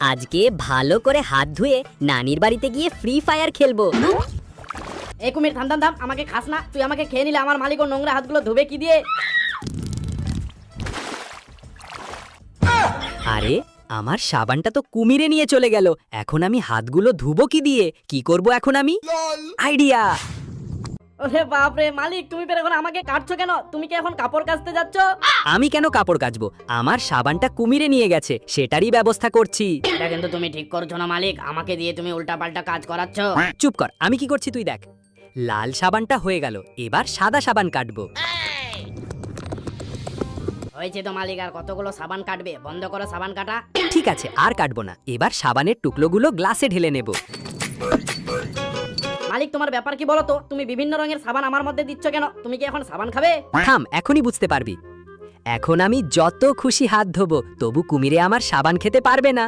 আজকে ভালো করে হাত ধুয়ে নানির বাড়িতে গিয়ে ফ্রি ফায়ার খেলবো। এই কুমির থাম থাম থাম, আমাকে খাস না। তুই আমাকে খেয়ে নিলে আমার মালিক ও নোংরা হাতগুলো ধুবে কি দিয়ে? আরে আমার সাবানটা তো কুমিরে নিয়ে চলে গেল। এখন আমি হাতগুলো ধুবো কি দিয়ে? কি করব এখন আমি? আইডিয়া! ওরে বাপ রে মালিক, তুমি ফের এখন আমাকে কাটছো কেন? তুমি কি এখন কাপড় কাচতে যাচ্ছ? আমি কেন কাপড় কাচবো? আমার সাবানটা কুমিরে নিয়ে গেছে, সেটারই ব্যবস্থা করছি। এটা কিন্তু তুমি ঠিক করছো না মালিক, আমাকে দিয়ে তুমি উল্টাপাল্টা কাজ করাচ্ছ। চুপ কর, আমি কি করছি তুই দেখ। লাল সাবানটা হয়ে গেল, এবার সাদা সাবান কাটবো। হয়েছে তো মালিক, আর কতগুলো সাবান কাটবে? বন্ধ করো সাবান কাটা। ঠিক আছে, আর কাটবো না। এবার সাবানের টুকরোগুলো গ্লাসে ঢেলে নেব। মালিক তোমার ব্যাপার কি বলো তো? তুমি বিভিন্ন রঙের সাবান আমার মধ্যে দিচ্ছ কেন? তুমি কি এখন সাবান খাবে? থাম, এখনই বুঝতে পারবি। এখন আমি যত খুশি হাত ধোবো, তবু কুমিরে আমার সাবান খেতে পারবে না।